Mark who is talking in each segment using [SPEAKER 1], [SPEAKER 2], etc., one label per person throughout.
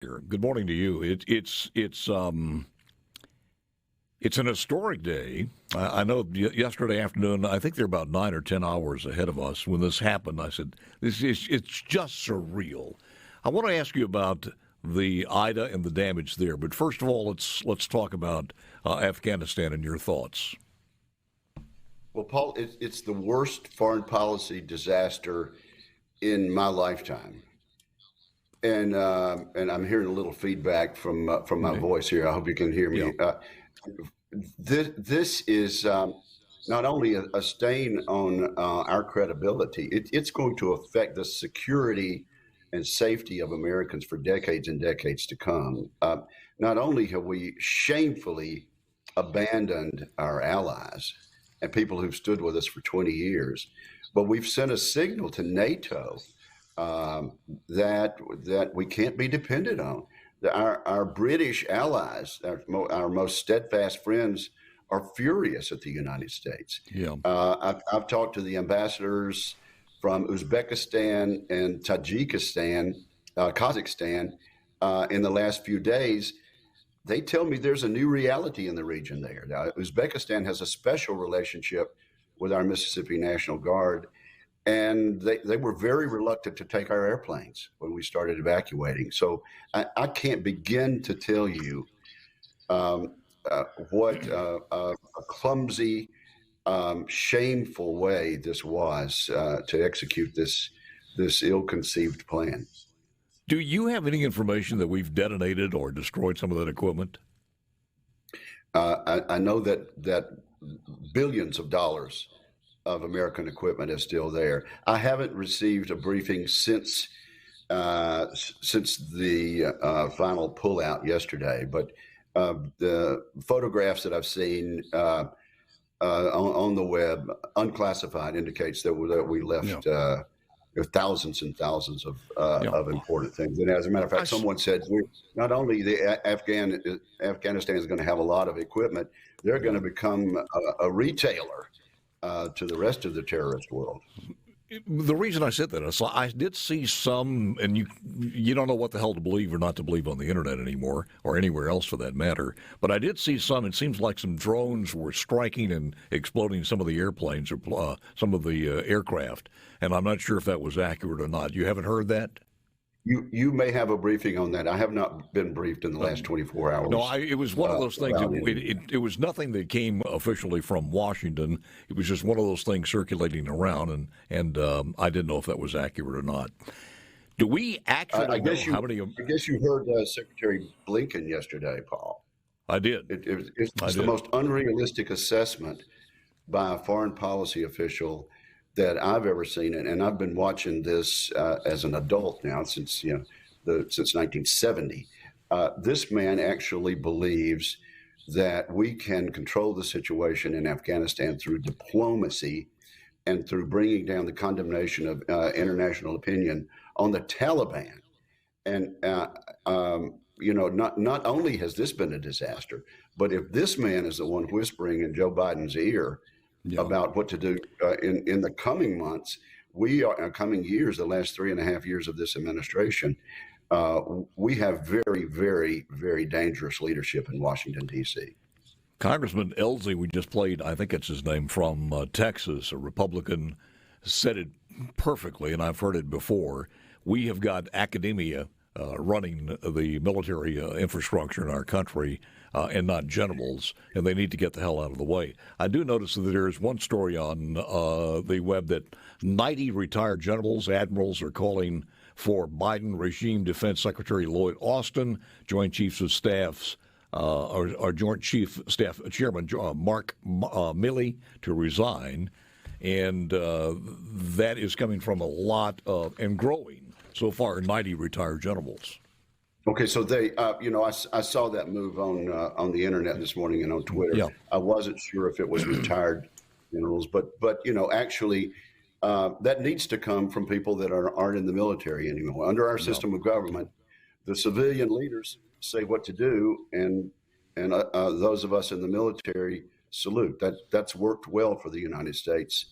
[SPEAKER 1] Here. Good morning to you. It's an historic day. I know yesterday afternoon, I think they're about 9 or 10 hours ahead of us when this happened. I said, it's just surreal. I want to ask you about the Ida and the damage there, but first of all, let's talk about Afghanistan and your thoughts.
[SPEAKER 2] Well, Paul, it's the worst foreign policy disaster in my lifetime, and I'm hearing a little feedback from my voice here. I hope you can hear me.
[SPEAKER 1] Yeah.
[SPEAKER 2] This is not only a stain on our credibility, it's going to affect the security and safety of Americans for decades and decades to come. Not only have we shamefully abandoned our allies and people who've stood with us for 20 years, but we've sent a signal to NATO that we can't be depended on. Our British allies, our most steadfast friends, are furious at the United States.
[SPEAKER 1] Yeah.
[SPEAKER 2] I've talked to the ambassadors from Uzbekistan and Kazakhstan in the last few days. They tell me there's a new reality in the region there. Now, Uzbekistan has a special relationship with our Mississippi National Guard, and they were very reluctant to take our airplanes when we started evacuating. So I can't begin to tell you what a clumsy, shameful way this was to execute this ill-conceived plan.
[SPEAKER 1] Do you have any information that we've detonated or destroyed some of that equipment?
[SPEAKER 2] I know that billions of dollars of American equipment is still there. I haven't received a briefing since the final pullout yesterday, but the photographs that I've seen on the web, unclassified, indicates that we left thousands and thousands of important things. And as a matter of fact, someone said not only Afghanistan is going to have a lot of equipment, they're going to become a retailer to the rest of the terrorist world.
[SPEAKER 1] The reason I said that is I did see some, and you don't know what the hell to believe or not to believe on the internet anymore, or anywhere else for that matter, but I did see some. It seems like some drones were striking and exploding some of the airplanes or some of the aircraft, and I'm not sure if that was accurate or not. You haven't heard that?
[SPEAKER 2] You may have a briefing on that. I have not been briefed in the last 24 hours.
[SPEAKER 1] No, it was one of those things. It was nothing that came officially from Washington. It was just one of those things circulating around, and I didn't know if that was accurate or not. Do we actually know how many?
[SPEAKER 2] I guess you heard Secretary Blinken yesterday, Paul.
[SPEAKER 1] I did.
[SPEAKER 2] It's the most unrealistic assessment by a foreign policy official that I've ever seen it, and I've been watching this as an adult now since 1970. This man actually believes that we can control the situation in Afghanistan through diplomacy and through bringing down the condemnation of international opinion on the Taliban. And not only has this been a disaster, but if this man is the one whispering in Joe Biden's ear about what to do in the coming months, coming years, the last 3.5 years of this administration, we have very, very, very dangerous leadership in Washington, D.C.
[SPEAKER 1] Congressman Elsie, we just played, I think it's his name, from Texas, a Republican, said it perfectly, and I've heard it before. We have got academia running the military infrastructure in our country, and not generals, and they need to get the hell out of the way. I do notice that there is one story on the web that 90 retired generals, admirals, are calling for Biden regime Defense Secretary Lloyd Austin, Joint Chiefs of Staffs, or Joint Chief Staff Chairman Mark Milley to resign, and that is coming from a lot of, and growing so far, 90 retired generals.
[SPEAKER 2] Okay, so they, I saw that move on the internet this morning and on Twitter.
[SPEAKER 1] Yeah.
[SPEAKER 2] I wasn't sure if it was retired generals, but actually, that needs to come from people that aren't in the military anymore. Under our system of government, the civilian leaders say what to do, and those of us in the military salute. That's worked well for the United States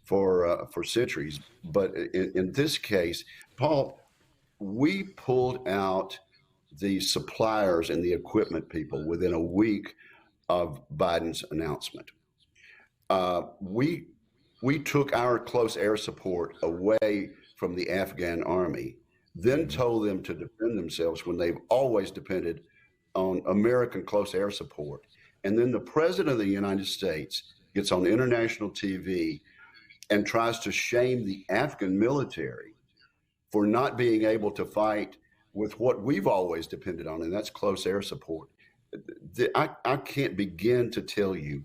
[SPEAKER 2] for centuries. But in this case, Paul, we pulled out the suppliers and the equipment people within a week of Biden's announcement. We took our close air support away from the Afghan army, then told them to defend themselves when they've always depended on American close air support. And then the president of the United States gets on international TV and tries to shame the Afghan military for not being able to fight with what we've always depended on, and that's close air support. I can't begin to tell you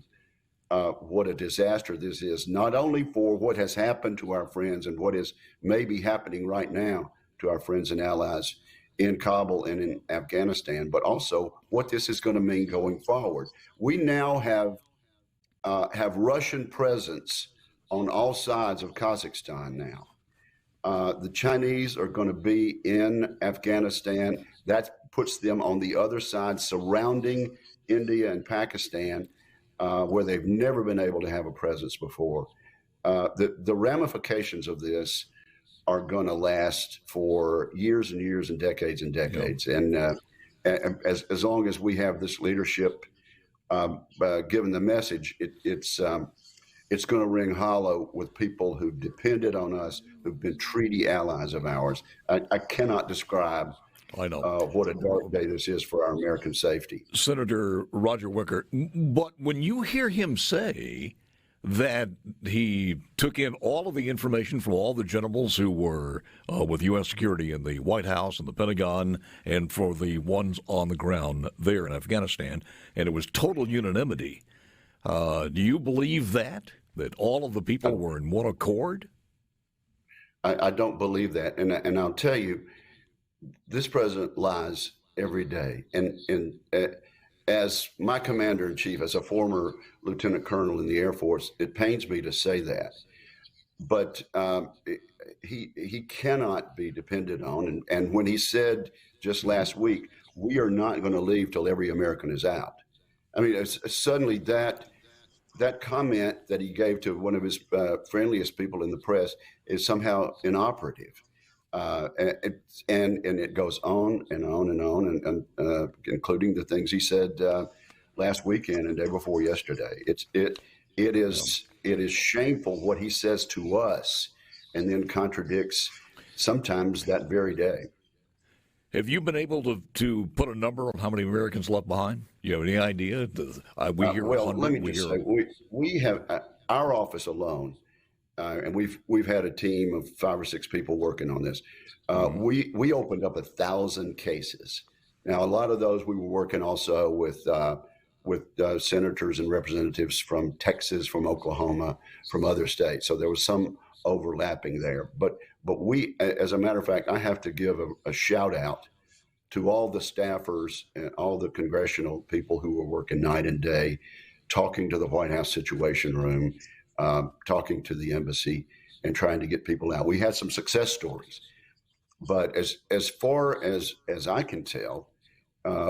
[SPEAKER 2] what a disaster this is, not only for what has happened to our friends and what is maybe happening right now to our friends and allies in Kabul and in Afghanistan, but also what this is going to mean going forward. We now have Russian presence on all sides of Kazakhstan now. The Chinese are going to be in Afghanistan. That puts them on the other side, surrounding India and Pakistan, where they've never been able to have a presence before. The ramifications of this are going to last for years and years and decades and decades. Yeah. And as long as we have this leadership given the message, it's going to ring hollow with people who've depended on us, who've been treaty allies of ours. I cannot describe what a dark day this is for our American safety.
[SPEAKER 1] Senator Roger Wicker, but when you hear him say that he took in all of the information from all the generals who were with U.S. security in the White House and the Pentagon and for the ones on the ground there in Afghanistan, and it was total unanimity, do you believe that all of the people were in one accord?
[SPEAKER 2] I don't believe that. And I'll tell you, this president lies every day. And as my commander in chief, as a former lieutenant colonel in the Air Force, it pains me to say that. But he cannot be depended on. And when he said just last week, we are not going to leave till every American is out. I mean, suddenly that comment that he gave to one of his friendliest people in the press is somehow inoperative. And it goes on and on and on, and including the things he said last weekend and day before yesterday. It is shameful what he says to us, and then contradicts sometimes that very day.
[SPEAKER 3] Have you been able to put a number on how many Americans left behind? You have any idea? We hear
[SPEAKER 2] well, let me just say, we have our office alone, and we've had a team of 5 or 6 people working on this. We opened up 1,000 cases. Now, a lot of those we were working also with senators and representatives from Texas, from Oklahoma, from other states. So there was some overlapping there. But we, as a matter of fact, I have to give a shout out to all the staffers and all the congressional people who were working night and day, talking to the White House Situation Room, talking to the embassy, and trying to get people out. We had some success stories, but as far as I can tell,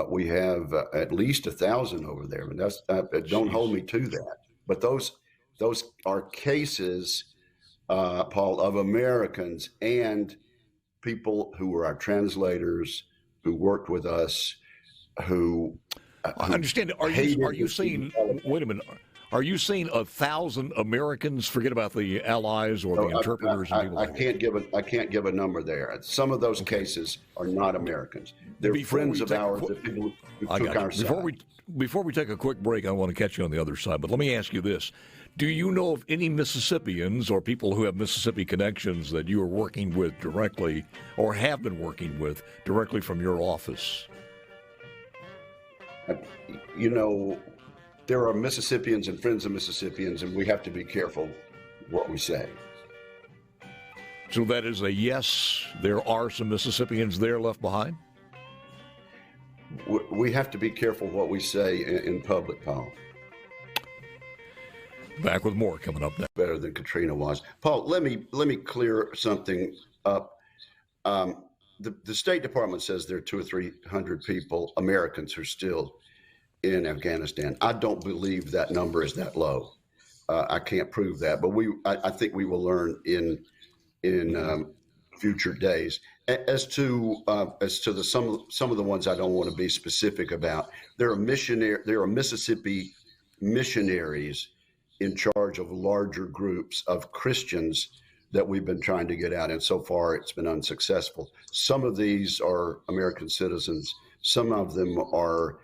[SPEAKER 2] we have at least 1,000 over there. And that's don't hold me to that. But those are cases, Paul, of Americans and people who were our translators, who worked with us, who
[SPEAKER 3] I understand. Are you saying? Wait a minute. Are you saying 1,000 Americans? Forget about the allies or the interpreters and people.
[SPEAKER 2] I can't give a number there. Some of those cases are not Americans. They're friends of ours. The people who took our side.
[SPEAKER 3] Before we take a quick break, I want to catch you on the other side. But let me ask you this: do you know of any Mississippians or people who have Mississippi connections that you are working with directly, or have been working with directly from your office?
[SPEAKER 2] You know, there are Mississippians and friends of Mississippians, and we have to be careful what we say.
[SPEAKER 3] So that is a yes, there are some Mississippians there left behind?
[SPEAKER 2] We have to be careful what we say in public, Paul.
[SPEAKER 3] Back with more coming up next.
[SPEAKER 2] Better than Katrina was. Paul, let me clear something up. The State Department says there are 200 or 300 people, Americans, who are still in Afghanistan. I don't believe that number is that low. I can't prove that, but I think we will learn in future days. As to some of the ones I don't want to be specific about, there are Mississippi missionaries in charge of larger groups of Christians that we've been trying to get out, and so far it's been unsuccessful. Some of these are American citizens. Some of them are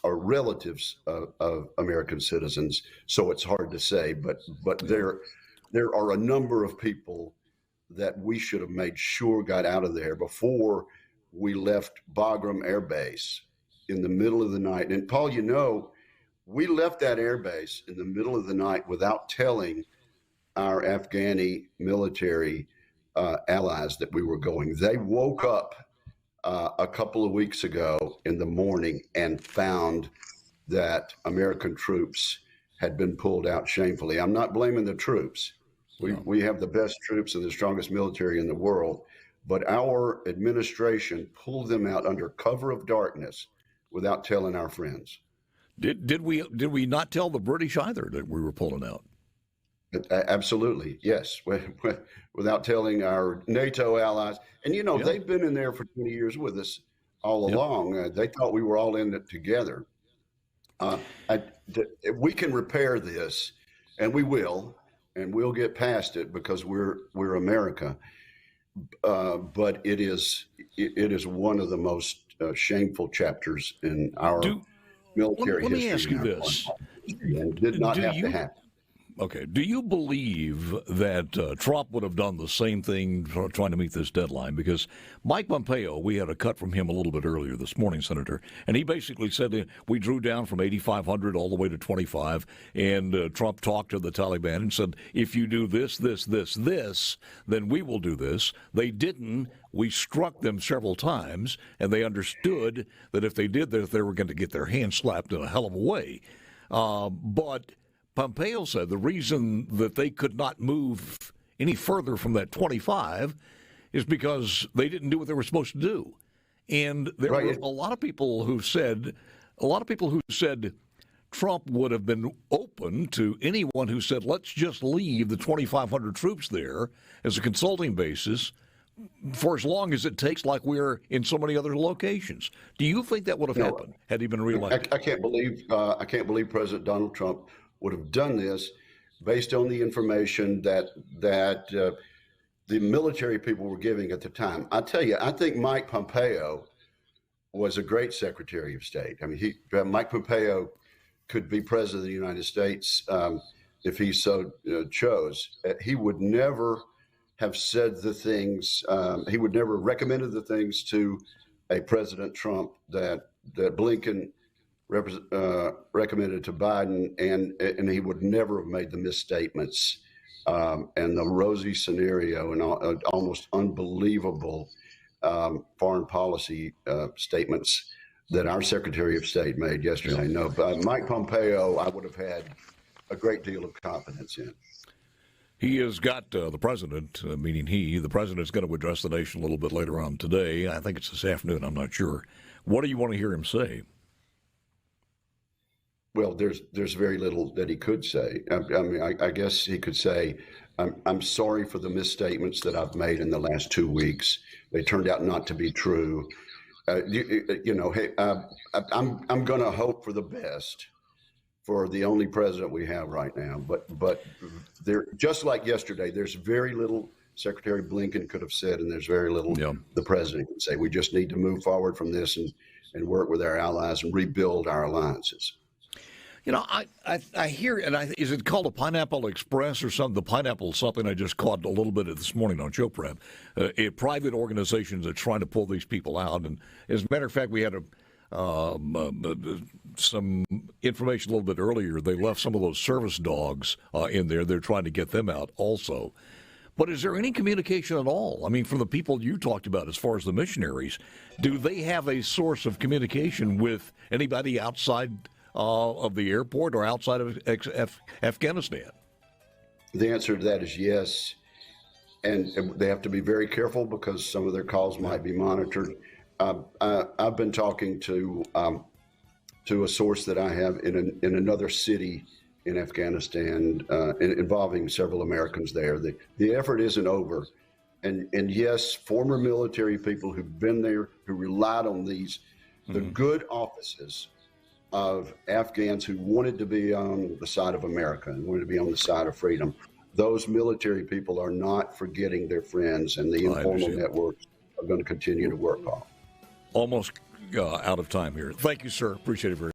[SPEAKER 2] relatives of American citizens. So it's hard to say, but there are a number of people that we should have made sure got out of there before we left Bagram Air Base in the middle of the night. And Paul, we left that air base in the middle of the night without telling our Afghani military allies that we were going. They woke up a couple of weeks ago in the morning and found that American troops had been pulled out shamefully. I'm not blaming the troops. We have the best troops and the strongest military in the world, but our administration pulled them out under cover of darkness without telling our friends.
[SPEAKER 3] Did we not tell the British either that we were pulling out?
[SPEAKER 2] Absolutely, yes. Without telling our NATO allies. And, they've been in there for 20 years with us all along. They thought we were all in it together. We can repair this, and we will, and we'll get past it because we're America. But it is one of the most shameful chapters in our military history.
[SPEAKER 3] Let me ask you this.
[SPEAKER 2] And it did not have to happen.
[SPEAKER 3] Okay. Do you believe that Trump would have done the same thing trying to meet this deadline? Because Mike Pompeo, we had a cut from him a little bit earlier this morning, Senator, and he basically said that we drew down from 8,500 all the way to 25, and Trump talked to the Taliban and said, if you do this, then we will do this. They didn't. We struck them several times, and they understood that if they did that, they were going to get their hands slapped in a hell of a way. But Pompeo said the reason that they could not move any further from that 25 is because they didn't do what they were supposed to do. And there were a lot of people who said Trump would have been open to anyone who said, let's just leave the 2,500 troops there as a consulting basis for as long as it takes, like we're in so many other locations. Do you think that would have happened had he been reelected?
[SPEAKER 2] I can't believe President Donald Trump would have done this based on the information that the military people were giving at the time. I tell you, I think Mike Pompeo was a great Secretary of State. I mean, Mike Pompeo could be President of the United States if he so chose. He would never have said the things, he would never have recommended the things to a President Trump that Blinken recommended to Biden, and he would never have made the misstatements and the rosy scenario and almost unbelievable foreign policy statements that our Secretary of State made yesterday. No, Mike Pompeo, I would have had a great deal of confidence in.
[SPEAKER 3] He has got the president, meaning the president's going to address the nation a little bit later on today. I think it's this afternoon. I'm not sure. What do you want to hear him say?
[SPEAKER 2] Well, there's very little that he could say. I mean, I guess he could say, I'm sorry for the misstatements that I've made in the last 2 weeks. They turned out not to be true. Hey, I'm going to hope for the best for the only president we have right now. But there, just like yesterday, there's very little Secretary Blinken could have said, and there's very little the president could say. We just need to move forward from this and work with our allies and rebuild our alliances.
[SPEAKER 3] I hear, and is it called a Pineapple Express or something? The Pineapple is something I just caught a little bit of this morning on Show Prep. A private organizations are trying to pull these people out. And as a matter of fact, we had some information a little bit earlier. They left some of those service dogs in there. They're trying to get them out also. But is there any communication at all? I mean, from the people you talked about as far as the missionaries, do they have a source of communication with anybody outside of the airport or outside of Afghanistan?
[SPEAKER 2] The answer to that is yes. And they have to be very careful because some of their calls might be monitored. I've been talking to a source that I have in another city in Afghanistan involving several Americans there. The effort isn't over And yes, former military people who've been there, who relied on the good offices of Afghans who wanted to be on the side of America and wanted to be on the side of freedom. Those military people are not forgetting their friends, and the informal networks are going to continue to work on.
[SPEAKER 3] Almost out of time here. Thank you, sir. Appreciate it very much.